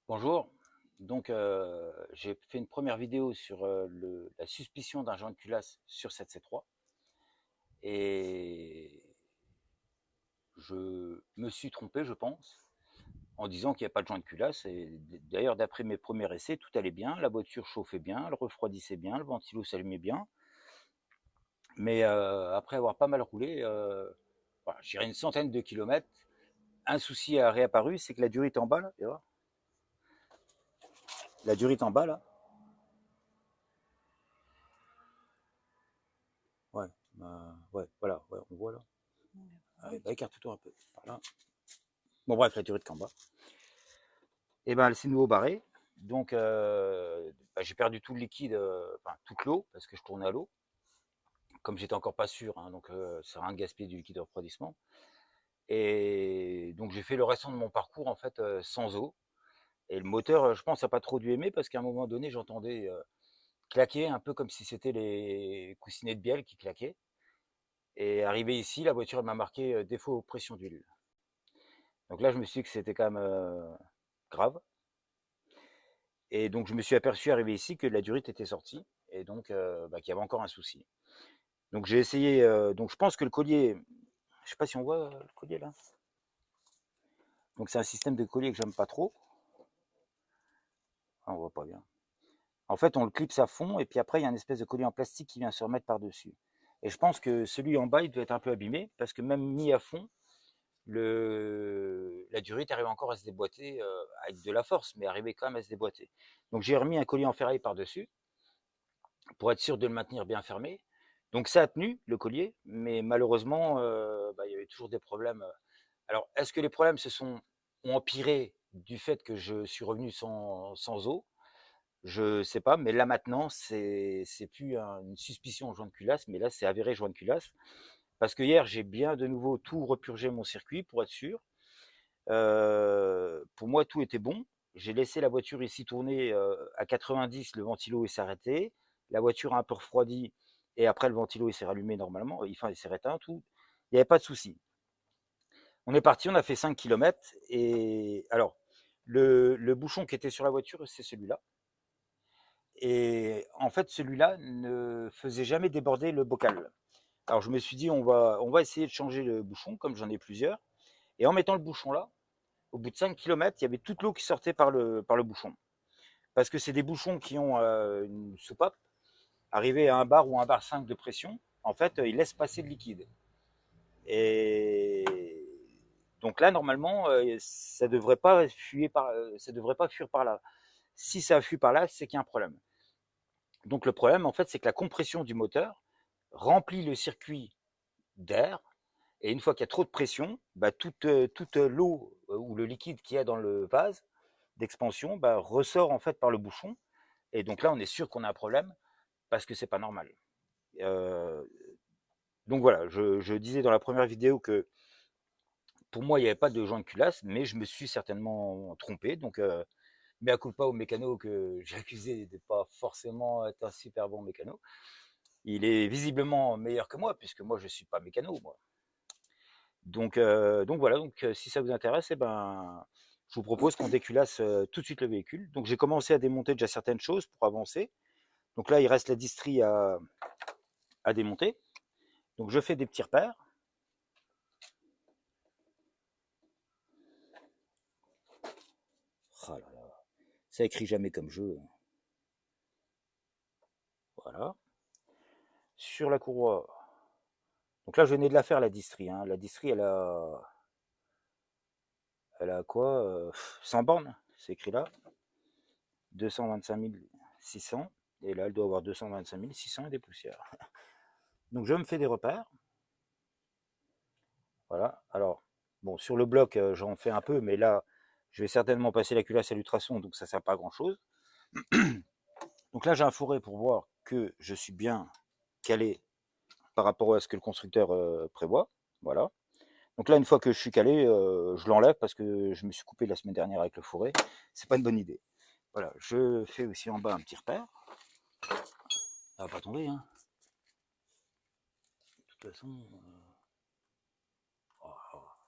Bonjour. Donc, j'ai fait une première vidéo sur la suspicion d'un joint de culasse sur cette C3 et je me suis trompé, je pense, en disant qu'il n'y a pas de joint de culasse. Et d'ailleurs, d'après mes premiers essais, tout allait bien. La voiture chauffait bien, elle refroidissait bien, le ventilo s'allumait bien. Mais après avoir pas mal roulé, voilà, j'irai une centaine de kilomètres, un souci a réapparu, c'est que la durite en bas, là, tu vois, la durite en bas, là, ouais, ouais, voilà, ouais, on voit là. Allez, bah, écarte-toi un peu. Voilà. Bon, bref, la durite en bas. Et ben, elle s'est nouveau barrée. Donc, bah, j'ai perdu tout le liquide, enfin, toute l'eau, parce que je tournais à l'eau. Comme j'étais encore pas sûr, hein, donc ça sert à rien de gaspiller du liquide de refroidissement. Et donc, j'ai fait le restant de mon parcours, en fait, sans eau. Et le moteur, je pense, n'a pas trop dû aimer, parce qu'à un moment donné, j'entendais claquer, un peu comme si c'était les coussinets de bielle qui claquaient. Et arrivé ici, la voiture m'a marqué défaut pression d'huile. Donc là, je me suis dit que c'était quand même grave. Et donc, je me suis aperçu, arrivé ici, que la durite était sortie et donc bah, qu'il y avait encore un souci. Donc, j'ai essayé. Donc, je pense que le collier, je sais pas si on voit le collier là. Donc, c'est un système de collier que j'aime pas trop. Ah, on voit pas bien. En fait, on le clipse à fond et puis après, il y a une espèce de collier en plastique qui vient se remettre par-dessus. Et je pense que celui en bas, il doit être un peu abîmé parce que même mis à fond, la durite arrive encore à se déboîter avec de la force, mais arrivait quand même à se déboîter. Donc, j'ai remis un collier en ferraille par-dessus pour être sûr de le maintenir bien fermé. Donc ça a tenu le collier, mais malheureusement, bah, il y avait toujours des problèmes. Alors, est-ce que les problèmes ont empiré du fait que je suis revenu sans eau? Je ne sais pas, mais là maintenant, c'est plus une suspicion joint de culasse, mais là c'est avéré joint de culasse. Parce que hier, j'ai bien de nouveau tout repurgé mon circuit pour être sûr. Pour moi, tout était bon. J'ai laissé la voiture ici tourner à 90, le ventilo s'est arrêté. La voiture a un peu refroidi et après le ventilo il s'est rallumé normalement, enfin il s'est éteint, tout. Il n'y avait pas de souci. On est parti, on a fait 5 kilomètres et alors le bouchon qui était sur la voiture, c'est celui-là. Et en fait, celui-là ne faisait jamais déborder le bocal. Alors je me suis dit, on va essayer de changer le bouchon, comme j'en ai plusieurs. Et en mettant le bouchon là, au bout de 5 kilomètres, il y avait toute l'eau qui sortait par le bouchon. Parce que c'est des bouchons qui ont une soupape. Arrivé à un bar ou un bar 5 de pression, en fait, ils laissent passer le liquide. Et donc là, normalement, ça devrait pas fuir par là. Si ça fuit par là, c'est qu'il y a un problème. Donc le problème, en fait, c'est que la compression du moteur remplit le circuit d'air. Et une fois qu'il y a trop de pression, bah, toute l'eau ou le liquide qu'il y a dans le vase d'expansion bah, ressort en fait par le bouchon. Et donc là, on est sûr qu'on a un problème parce que c'est pas normal. Euh, donc voilà, je disais dans la première vidéo que pour moi, il n'y avait pas de joint de culasse, mais je me suis certainement trompé. Donc, mea culpa au mécano que j'ai accusé de pas forcément être un super bon mécano. Il est visiblement meilleur que moi, puisque moi, je ne suis pas mécano, moi. Donc voilà, donc si ça vous intéresse, eh ben, je vous propose qu'on déculasse tout de suite le véhicule. Donc j'ai commencé à démonter déjà certaines choses pour avancer. Donc là, il reste la distrie à démonter. Donc je fais des petits repères. Oh là là, ça écrit jamais comme jeu. Voilà. Sur la courroie. Donc là, je venais de la faire, la distrie, hein. La distrie, elle a quoi 100 bornes, c'est écrit là. 225 600. Et là, elle doit avoir 225 600 et des poussières. Donc je me fais des repères. Voilà. Alors, bon, sur le bloc, j'en fais un peu, mais là, je vais certainement passer la culasse à l'ultrason, donc ça ne sert pas à grand chose. Donc là, j'ai un fourré pour voir que je suis bien calé par rapport à ce que le constructeur prévoit. Voilà. Donc là, une fois que je suis calé, je l'enlève parce que je me suis coupé la semaine dernière avec le fourré. C'est pas une bonne idée. Voilà, je fais aussi en bas un petit repère. Ça va pas tomber, hein. De toute façon, oh,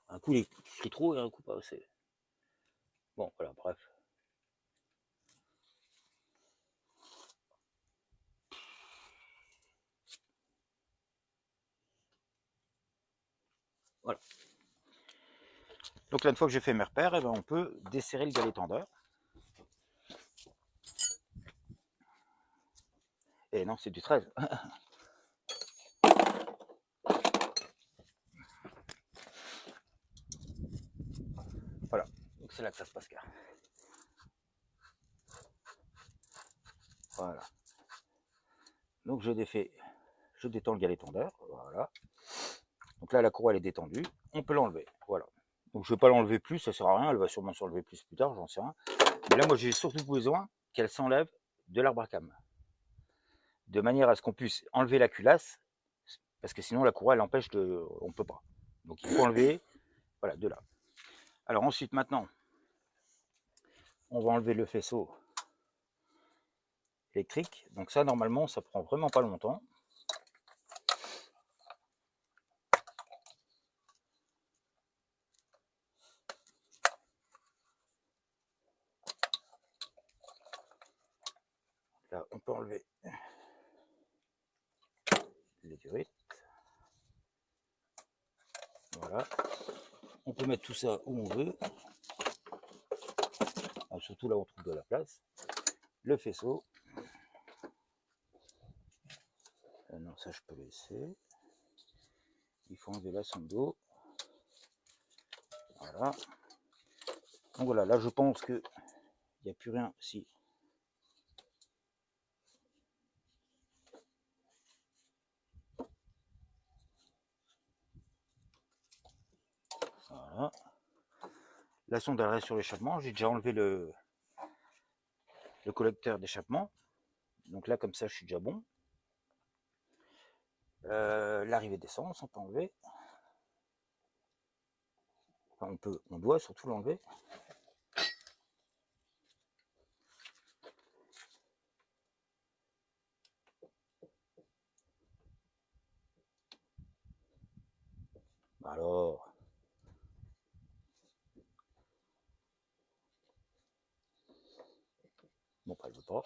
un coup il écrit trop et un coup pas assez. Bon, voilà, bref. Donc là, une fois que j'ai fait mes repères, eh ben, on peut desserrer le galet tendeur. Et non, c'est du 13. Voilà, donc c'est là que ça se passe. Voilà. Donc je détends le galet tendeur. Voilà. Donc là, la courroie elle est détendue. On peut l'enlever. Voilà. Donc je ne vais pas l'enlever plus, ça sert à rien. Elle va sûrement s'enlever plus tard, j'en sais rien. Mais là, moi, j'ai surtout besoin qu'elle s'enlève de l'arbre à cames, de manière à ce qu'on puisse enlever la culasse, parce que sinon la courroie elle empêche de, on peut pas. Donc il faut enlever, voilà, de là. Alors ensuite, maintenant, on va enlever le faisceau électrique. Donc ça, normalement, ça prend vraiment pas longtemps. Là, on peut enlever les durites. Voilà. On peut mettre tout ça où on veut. Ah, surtout là où on trouve de la place. Le faisceau. Non, ça je peux laisser. Il faut enlever la sonde d'eau. Voilà. Donc voilà, là je pense que il n'y a plus rien. Si. Voilà. La sonde elle reste sur l'échappement. J'ai déjà enlevé le collecteur d'échappement. Donc là, comme ça, je suis déjà bon. L'arrivée d'essence, on peut enlever. Enfin, on doit surtout l'enlever. Alors, bon, pas, elle veut pas.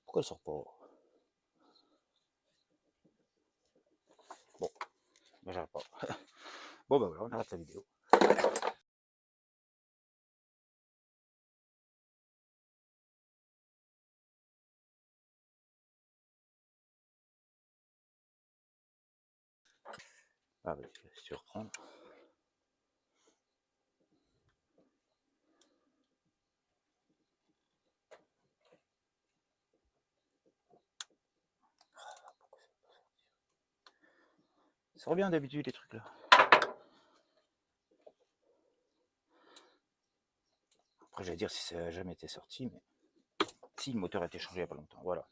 Pourquoi elle sort pas? Bon, ben, j'arrête pas. Bon, ben voilà, on arrête la vidéo. Ah oui, si tu reprends. Ça revient d'habitude les trucs là. Après, j'allais dire si ça n'a jamais été sorti, mais si le moteur a été changé il n'y a pas longtemps. Voilà.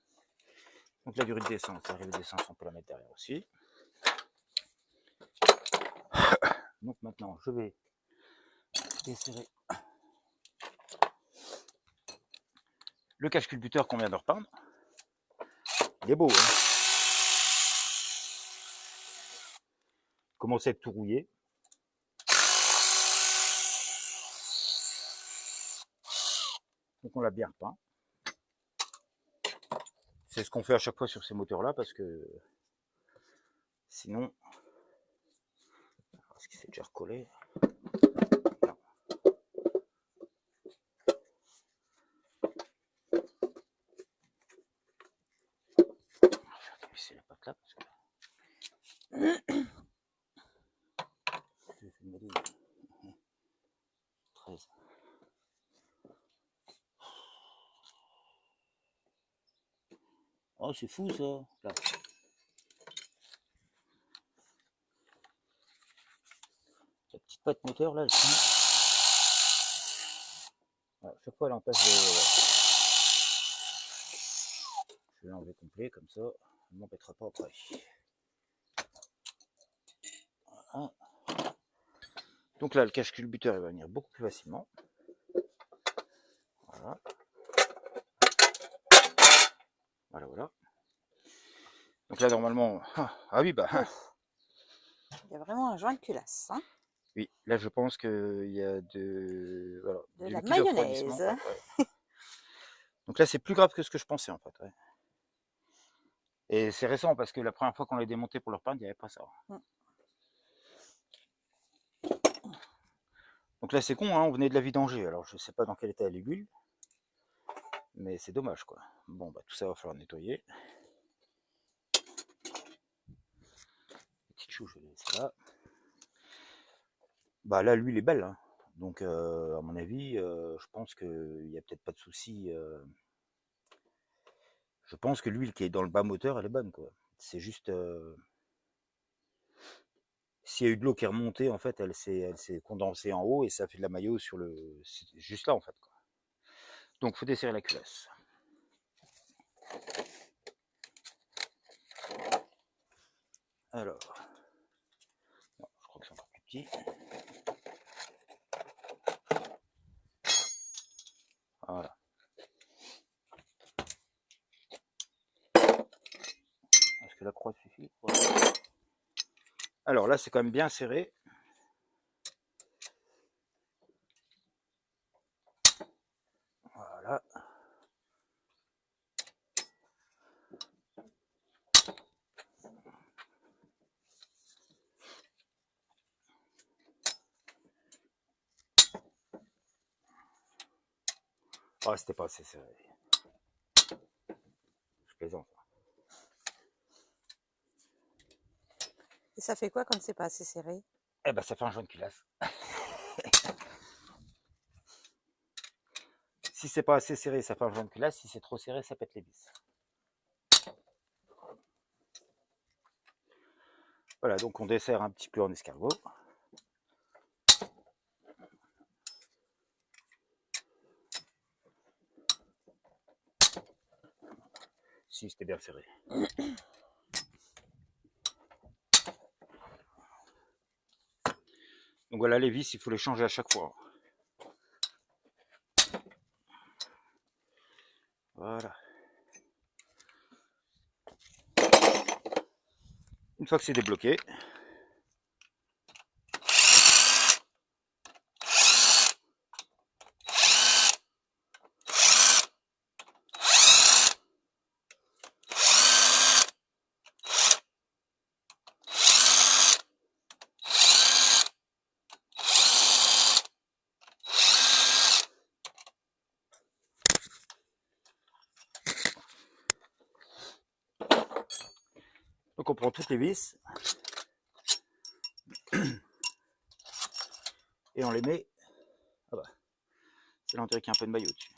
Donc la durée de descente, l'arrivée de descente, on peut la mettre derrière aussi. Donc maintenant, je vais desserrer le cache-culbuteur qu'on vient de repeindre. Il est beau, hein. Commence à être tout rouillé. Donc on l'a bien repeint. C'est ce qu'on fait à chaque fois sur ces moteurs-là parce que sinon, est-ce qu'il s'est déjà recollé? Non. Je vais visser la patte là parce que j'ai fait une valise. 13. Oh, c'est fou ça. Là. La petite patte moteur là, elle tient. Voilà, chaque fois elle empêche de. Je vais l'enlever complet comme ça, elle ne m'embêtera pas après. Voilà. Donc là, le cache-culbuteur il va venir beaucoup plus facilement. Voilà. Voilà, voilà. Donc là, normalement. Ah oui, bah. Il y a vraiment un joint de culasse. Hein. Oui, là je pense qu'il y a voilà, De du la liquide de refroidissement. mayonnaise. Ouais, ouais. Donc là c'est plus grave que ce que je pensais en fait. Ouais. Et c'est récent parce que la première fois qu'on l'a démonté pour le repeindre, il n'y avait pas ça. Mm. Donc là c'est con, hein, on venait de la vidanger. Alors je sais pas dans quel état elle est l'huile, mais c'est dommage quoi. Bon bah tout ça va falloir nettoyer. Petite chou, je vais laisser là. Bah là l'huile est belle, hein. Donc à mon avis, je pense qu'il n'y a peut-être pas de souci. Je pense que l'huile qui est dans le bas moteur, elle est bonne quoi. C'est juste s'il y a eu de l'eau qui est remontée, en fait, elle s'est condensée en haut et ça fait de la maillot sur le. C'est juste là, en fait. Quoi. Donc, faut desserrer la culasse. Alors, non, je crois que c'est encore plus petit. Voilà. Est-ce que la croix suffit? Ouais. Alors là, c'est quand même bien serré. Voilà. Ah, c'était pas assez serré. Je plaisante. Et ça fait quoi quand c'est pas assez serré? Eh ben, ça fait un jaune culasse. Si c'est pas assez serré, ça fait un jaune culasse. Si c'est trop serré, ça pète les vis. Voilà, donc on dessert un petit peu en escargot. Si, c'était bien serré. Donc voilà, les vis, il faut les changer à chaque fois. Voilà. Une fois que c'est débloqué, donc on prend toutes les vis et on les met. Ah bah, c'est là on dirait qu'il y a un peu de maillot dessus.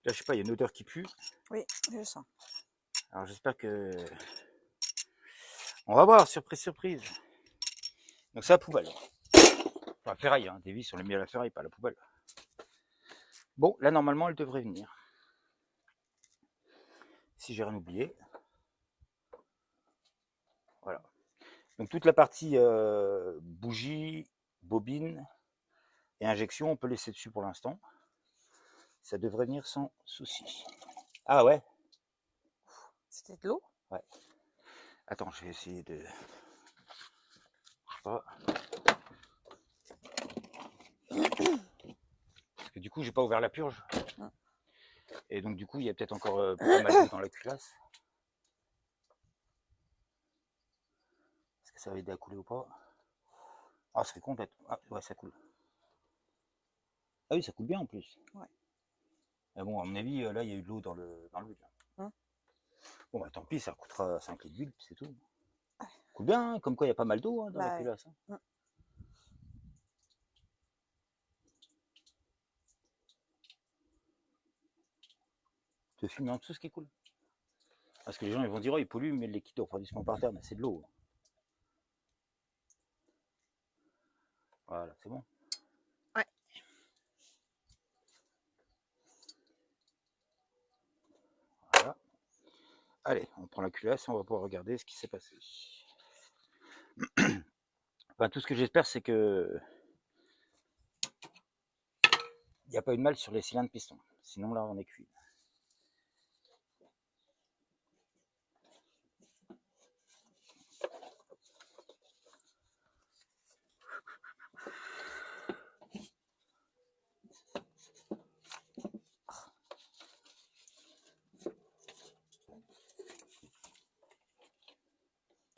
Là je sais pas, il y a une odeur qui pue. Oui, je sens. Alors j'espère que. On va voir, surprise, surprise. Donc c'est la poubelle. Enfin ferraille, hein. Des vis on les met à la ferraille, pas à la poubelle. Bon, là normalement elle devrait venir. Si j'ai rien oublié. Voilà. Donc toute la partie bougie, bobine et injection, on peut laisser dessus pour l'instant. Ça devrait venir sans souci. Ah ouais. C'était de l'eau? Ouais. Attends, je vais essayer de. Je sais pas. Parce que du coup, j'ai pas ouvert la purge. Et donc, du coup, il y a peut-être encore pas mal d'eau dans la culasse. Est-ce que ça va aider à couler ou pas? Ah, ça fait complète. Ah, ouais, ça coule. Ah oui, ça coule bien en plus. Ouais. Mais bon, à mon avis, là, il y a eu de l'eau dans l'huile. Bon, bah tant pis, ça coûtera 5 litres d'huile, c'est tout. Coule bien, hein, comme quoi il y a pas mal d'eau dans la Bah, culasse. ouais. Tu fumes en dessous ce qui coule. Parce que les gens ils vont dire, oh, il pollue, mais le liquide de refroidissement par terre, mais c'est de l'eau. Voilà, c'est bon. Ouais. Voilà. Allez, on prend la culasse et on va pouvoir regarder ce qui s'est passé. Enfin, tout ce que j'espère, c'est que il n'y a pas eu de mal sur les cylindres pistons. Sinon, là, on est cuit.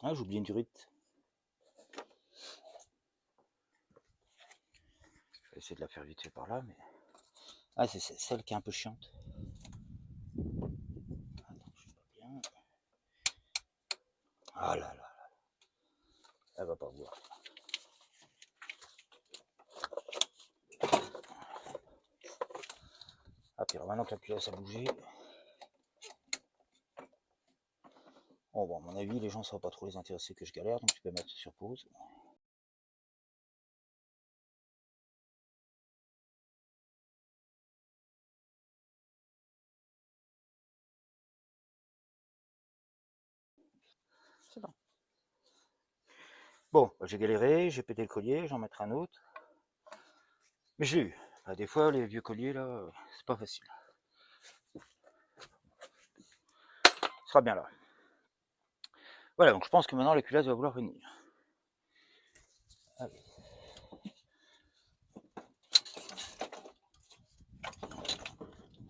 Ah, j'ai oublié une durite. Je vais essayer de la faire vite fait par là, mais... Ah, c'est celle qui est un peu chiante. Attends, je sais pas bien. Ah là là, elle va pas voir. Ah, puis alors maintenant que la culasse a bougé... Bon, à mon avis, les gens, ça va pas trop les intéresser que je galère, donc tu peux mettre sur pause. C'est bon. Bon, j'ai galéré, j'ai pété le collier, j'en mettrai un autre. Mais j'ai eu. Bah, des fois, les vieux colliers, là, c'est pas facile. Ce sera bien là. Voilà, donc je pense que maintenant la culasse va vouloir venir. Allez.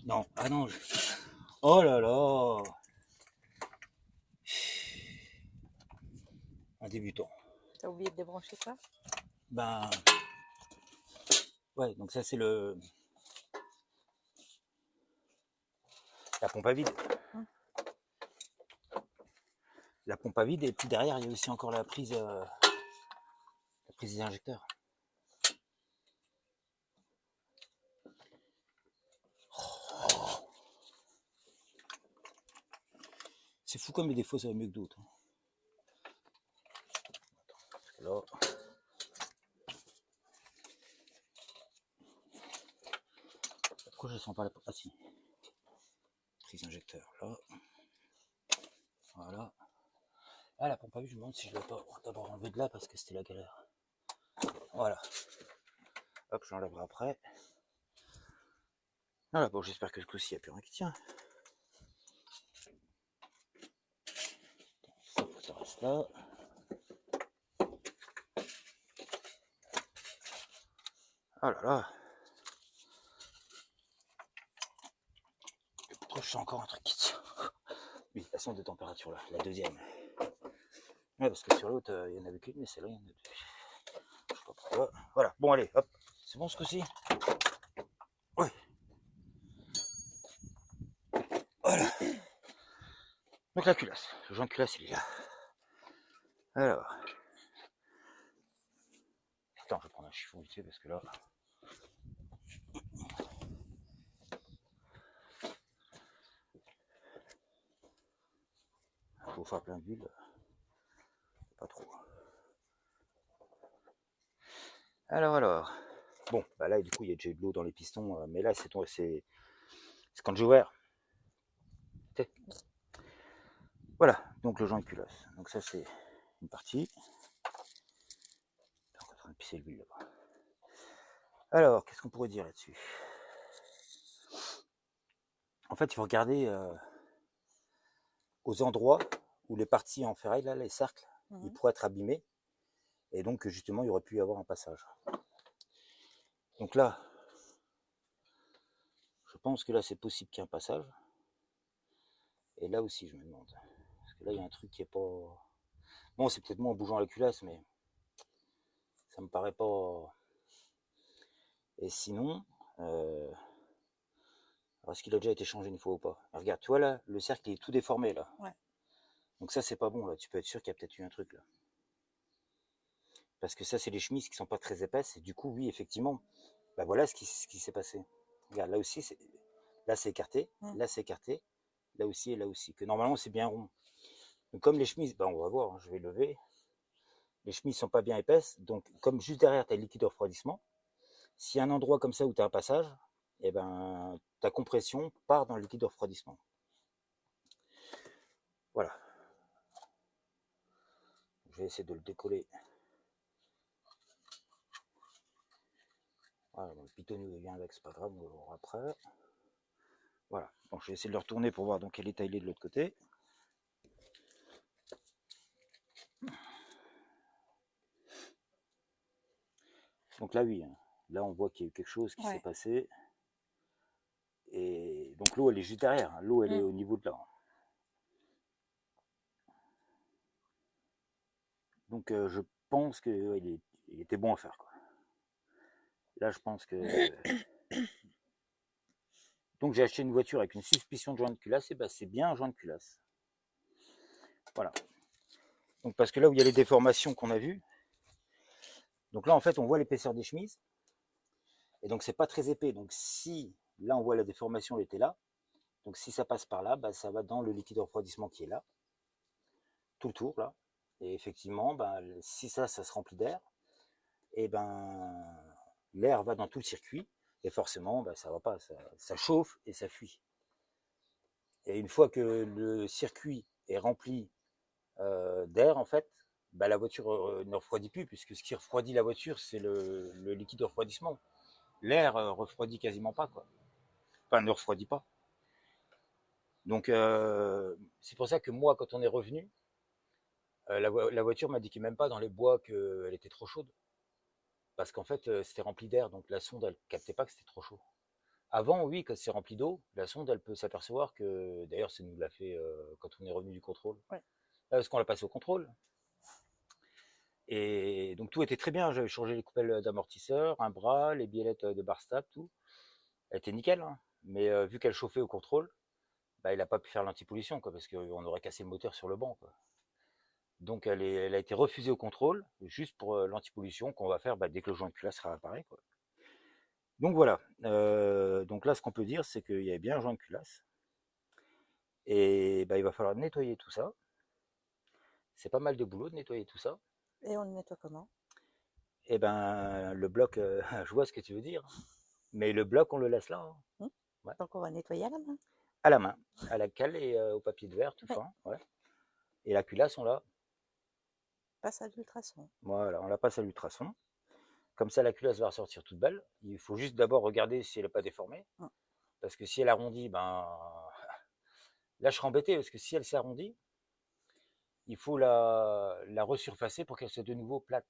Non, ah non. Oh là là. Un débutant. T'as oublié de débrancher quoi? Ben. Ouais, donc ça c'est le. La pompe à vide. La pompe à vide, et puis derrière, il y a aussi encore la prise des injecteurs. C'est fou comme des fois ça va mieux que d'autres. Parce que là. Pourquoi je sens pas la. Ah si. Prise injecteur, là. Voilà. Ah, la pompe à vide, je me demande si je ne l'ai pas d'abord enlevé de là parce que c'était la galère. Voilà. Hop, j'enlèverai après. Voilà, bon, j'espère que ce coup-ci, il n'y a plus rien qui tient. Ça reste là. Oh là là. Et pourquoi je sens encore un truc qui tient? Oui, la sonde de température là, la deuxième. Ouais, parce que sur l'autre, il n'y en avait qu'une, mais celle-là, il y en a deux. Je sais pas pourquoi. Voilà, bon, allez, hop. C'est bon ce coup-ci? Oui. Voilà. Donc la culasse. Le joint de culasse, il est là. Alors. Attends, je vais prendre un chiffon vite fait parce que là. Il faut faire plein d'huile. Pas trop. Alors. Bon, bah là, du coup, il y a déjà eu de l'eau dans les pistons, mais là, c'est quand j'ai ouvert. Voilà, donc le joint de culasse. Donc ça, c'est une partie. On est en train de pisser l'huile là-bas. Alors, qu'est-ce qu'on pourrait dire là-dessus? En fait, il faut regarder aux endroits où les parties en ferraille, là, les cercles, ils pourraient être abîmés. Et donc, justement, il aurait pu y avoir un passage. Donc là, je pense que là, c'est possible qu'il y ait un passage. Et là aussi, je me demande. Parce que là, il y a un truc qui est pas... Bon, c'est peut-être moi en bougeant la culasse, mais ça me paraît pas... Et sinon, est-ce qu'il a déjà été changé une fois ou pas? Regarde, tu vois là, le cercle il est tout déformé là. Ouais. Donc ça, c'est pas bon là. Tu peux être sûr qu'il y a peut-être eu un truc là. Parce que ça, c'est les chemises qui sont pas très épaisses. Et du coup, oui, effectivement, bah voilà ce qui s'est passé. Regarde, là aussi, là c'est écarté, là c'est écarté, là aussi et là aussi. Que normalement, c'est bien rond. Donc, comme les chemises, bah on va voir, hein, je vais lever. Les chemises sont pas bien épaisses. Donc, comme juste derrière, tu as le liquide de refroidissement, s'il y a un endroit comme ça où tu as un passage, et ben ta compression part dans le liquide de refroidissement. Voilà. Je vais essayer de le décoller. Voilà, bon, le pitonnier il vient avec, c'est pas grave, on va le voir après. Voilà, donc je vais essayer de le retourner pour voir donc quel est taillé de l'autre côté. Donc là, oui, hein. Là on voit qu'il y a eu quelque chose qui s'est passé. Et donc l'eau elle est juste derrière, hein. L'eau elle est au niveau de là. Donc je pense que ouais, il était bon à faire, quoi. Là, je pense que... Donc j'ai acheté une voiture avec une suspicion de joint de culasse, et ben c'est bien un joint de culasse. Voilà. Donc parce que là où il y a les déformations qu'on a vues, donc là en fait on voit l'épaisseur des chemises, et donc c'est pas très épais. Donc si là on voit la déformation, elle était là, donc si ça passe par là, bah, ça va dans le liquide de refroidissement qui est là, tout le tour là. Et effectivement, bah, si ça se remplit d'air, et ben l'air va dans tout le circuit, et forcément bah, ça va pas, ça chauffe et ça fuit. Et une fois que le circuit est rempli d'air, en fait, bah, la voiture ne refroidit plus, puisque ce qui refroidit la voiture, c'est le liquide de refroidissement. L'air refroidit quasiment pas, quoi. Enfin, ne refroidit pas. Donc, c'est pour ça que moi, quand on est revenu, la voiture m'indiquait même pas dans les bois qu'elle était trop chaude. Parce qu'en fait, c'était rempli d'air, donc la sonde, elle captait pas que c'était trop chaud. Avant, oui, quand c'est rempli d'eau, la sonde, elle peut s'apercevoir que, d'ailleurs, ça nous l'a fait quand on est revenu du contrôle. Ouais. Parce qu'on l'a passé au contrôle. Et donc tout était très bien. J'avais changé les coupelles d'amortisseur, un bras, les biellettes de bar stable, tout. Elle était nickel, hein. Mais vu qu'elle chauffait au contrôle, bah, il n'a pas pu faire l'antipollution, quoi, parce qu'on aurait cassé le moteur sur le banc, quoi. Donc elle a été refusée au contrôle, juste pour l'antipollution qu'on va faire bah, dès que le joint de culasse sera réparé, quoi. Donc voilà. Donc là, ce qu'on peut dire, c'est qu'il y a bien un joint de culasse. Et bah, il va falloir nettoyer tout ça. C'est pas mal de boulot de nettoyer tout ça. Et on le nettoie comment? Et ben le bloc, je vois ce que tu veux dire. Mais le bloc, on le laisse là, hein. Hmm. Ouais. Donc on va nettoyer à la main. À la main, à la cale et au papier de verre, tout Ouais. fin. Ouais. Et la culasse, on l'a. Passe à l'ultrason. Voilà, on la passe à l'ultrason. Comme ça, la culasse va ressortir toute belle. Il faut juste d'abord regarder si elle n'est pas déformée. Hmm. Parce que si elle arrondit, ben. Là, je serais embêté parce que si elle s'arrondit, il faut la resurfacer pour qu'elle soit de nouveau plate.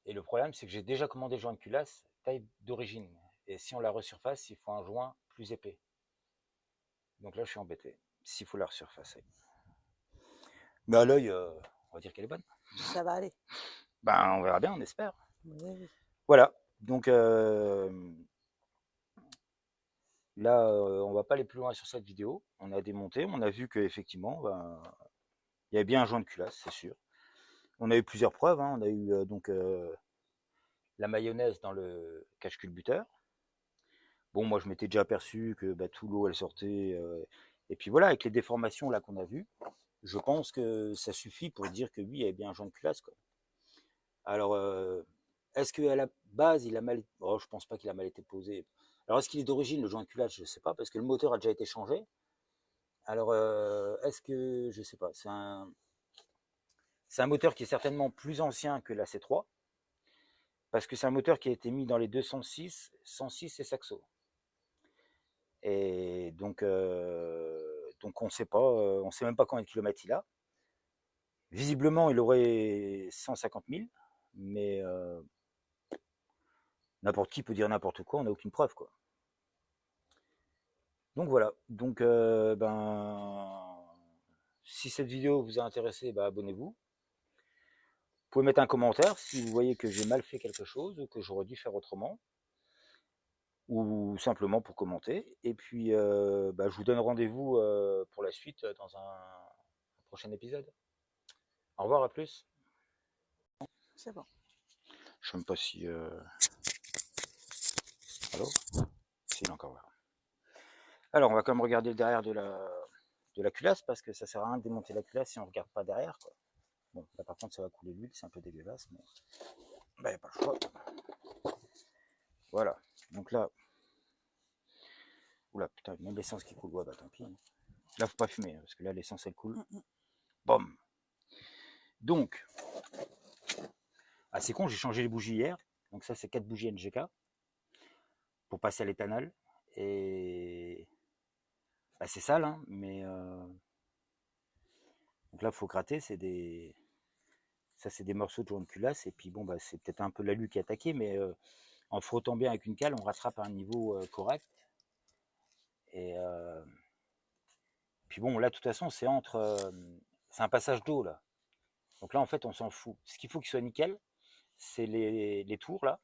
Et le problème, c'est que j'ai déjà commandé le joint de culasse taille d'origine. Et si on la resurface, il faut un joint plus épais. Donc là, je suis embêté. S'il faut la resurfacer. Mais à l'œil, on va dire qu'elle est bonne. Ça va aller. Ben, on verra bien, on espère. Oui, oui. Voilà. Donc là, on va pas aller plus loin sur cette vidéo. On a démonté, on a vu qu'effectivement, ben, il y avait bien un joint de culasse, c'est sûr. On a eu plusieurs preuves, hein. On a eu donc la mayonnaise dans le cache-culbuteur. Bon, moi, je m'étais déjà aperçu que bah, tout l'eau, elle sortait. Et puis voilà, avec les déformations là qu'on a vues, je pense que ça suffit pour dire que oui, il y avait bien un joint de culasse, quoi. Alors, est-ce qu'à la base, il a mal... Oh, je pense pas qu'il a mal été posé. Alors, est-ce qu'il est d'origine, le joint de culasse? Je ne sais pas, parce que le moteur a déjà été changé. Alors, est-ce que... Je ne sais pas. C'est un moteur qui est certainement plus ancien que la C3, parce que c'est un moteur qui a été mis dans les 206, 106 et Saxo. Et donc on ne sait même pas combien de kilomètres il a. Visiblement, il aurait 150 000, mais n'importe qui peut dire n'importe quoi, on n'a aucune preuve, quoi. Donc voilà. Donc si cette vidéo vous a intéressé, bah, abonnez-vous. Vous pouvez mettre un commentaire si vous voyez que j'ai mal fait quelque chose ou que j'aurais dû faire autrement, ou simplement pour commenter. Et puis bah, je vous donne rendez-vous pour la suite dans un prochain épisode. Au revoir, à plus. C'est bon. Je sais même pas si... Allô? Si, il est encore là. Alors, on va quand même regarder le derrière de la culasse, parce que ça sert à rien de démonter la culasse si on ne regarde pas derrière, quoi. Bon, là par contre, ça va couler l'huile, c'est un peu dégueulasse, mais bah, il n'y a pas le choix. Voilà. Donc là... Oula, putain, même l'essence qui coule. Ouais, bah tant pis. Là, faut pas fumer, parce que là, l'essence, elle coule. Bom. Donc, ah, c'est con, j'ai changé les bougies hier. Donc ça, c'est 4 bougies NGK pour passer à l'éthanol. Et bah, c'est sale, hein, mais donc là, il faut gratter. Ça, c'est des morceaux de joint de culasse. Et puis bon, bah, c'est peut-être un peu l'alu qui est attaqué, mais en frottant bien avec une cale, on rattrape à un niveau correct. Et puis bon, là, de toute façon, c'est un passage d'eau là. Donc là, en fait, on s'en fout. Ce qu'il faut qu'il soit nickel, c'est les tours là.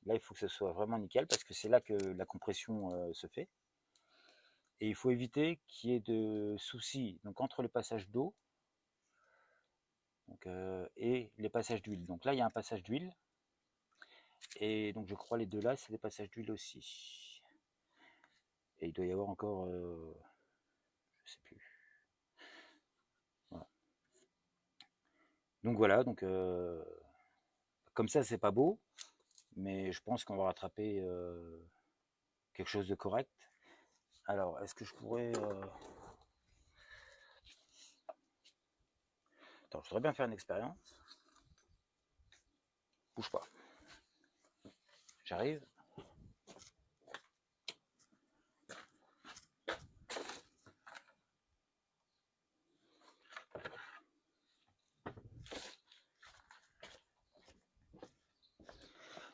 Là, il faut que ce soit vraiment nickel parce que c'est là que la compression se fait. Et il faut éviter qu'il y ait de soucis donc, entre le passage d'eau et les passages d'huile. Donc là, il y a un passage d'huile. Et donc, je crois les deux là, c'est des passages d'huile aussi. Et il doit y avoir encore, je sais plus. Voilà. Donc voilà, donc comme ça, c'est pas beau, mais je pense qu'on va rattraper quelque chose de correct. Alors, est-ce que je pourrais... Attends, je voudrais bien faire une expérience. Bouge pas. J'arrive.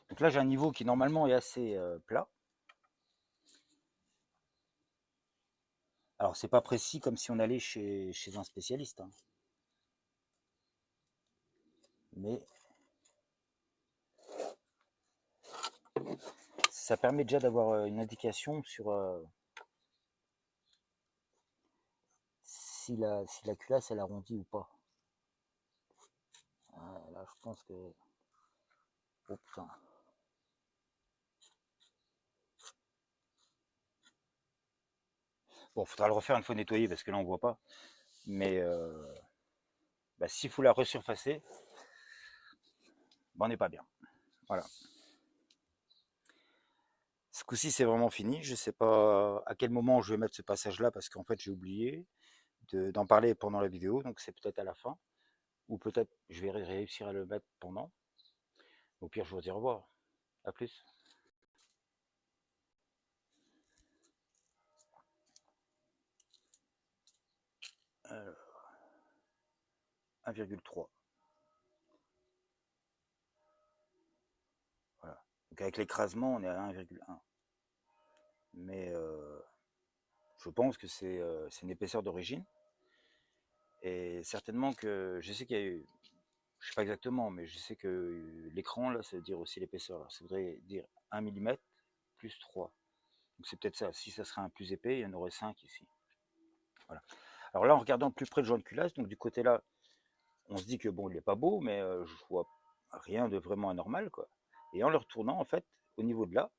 Donc là, j'ai un niveau qui normalement est assez plat. Alors, c'est pas précis comme si on allait chez un spécialiste. Hein. Mais ça permet déjà d'avoir une indication sur si la culasse elle arrondit ou pas. Là, je pense que... Oh putain. Bon, faudra le refaire une fois nettoyé parce que là, on voit pas. Mais bah, s'il faut la resurfacer, bah, on n'est pas bien. Voilà. Ce coup-ci, c'est vraiment fini. Je ne sais pas à quel moment je vais mettre ce passage-là parce qu'en fait, j'ai oublié d'en parler pendant la vidéo. Donc, c'est peut-être à la fin. Ou peut-être je vais réussir à le mettre pendant. Au pire, je vous dis au revoir. À plus. Alors, 1,3. Voilà. Donc, avec l'écrasement, on est à 1,1. Mais je pense que c'est une épaisseur d'origine. Et certainement que je sais qu'il y a eu, je sais pas exactement, mais je sais que l'écran, là, ça veut dire aussi l'épaisseur. Alors, ça voudrait dire 1 millimètre plus 3. Donc c'est peut-être ça. Si ça serait un plus épais, il y en aurait 5 ici. Voilà. Alors là, en regardant plus près le joint de culasse, donc du côté là, on se dit que bon, il n'est pas beau, mais je vois rien de vraiment anormal, quoi. Et en le retournant, en fait, au niveau de là,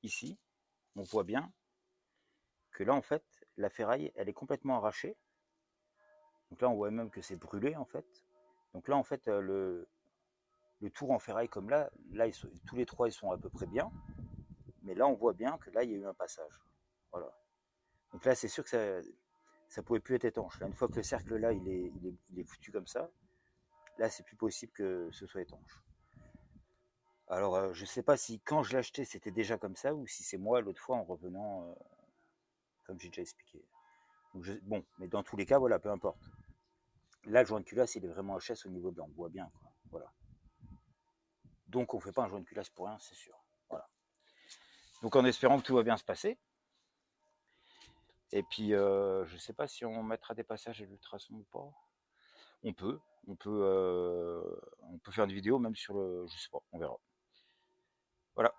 ici, on voit bien que là, en fait, la ferraille, elle est complètement arrachée. Donc là, on voit même que c'est brûlé, en fait. Donc là, en fait, le tour en ferraille comme là, tous les trois, ils sont à peu près bien. Mais là, on voit bien que là, il y a eu un passage. Voilà. Donc là, c'est sûr que ça pouvait plus être étanche. Là, une fois que le cercle là, il est foutu comme ça, là, c'est plus possible que ce soit étanche. Alors, je ne sais pas si quand je l'ai acheté, c'était déjà comme ça, ou si c'est moi, l'autre fois, en revenant, comme j'ai déjà expliqué. Donc, bon, mais dans tous les cas, voilà, peu importe. Là, le joint de culasse, il est vraiment HS au niveau de là, on voit bien, quoi. Voilà. Donc, on ne fait pas un joint de culasse pour rien, c'est sûr. Voilà. Donc, en espérant que tout va bien se passer. Et puis, je ne sais pas si on mettra des passages à l'ultrason ou pas. On peut, on peut faire une vidéo même sur le, je sais pas, on verra. Voilà.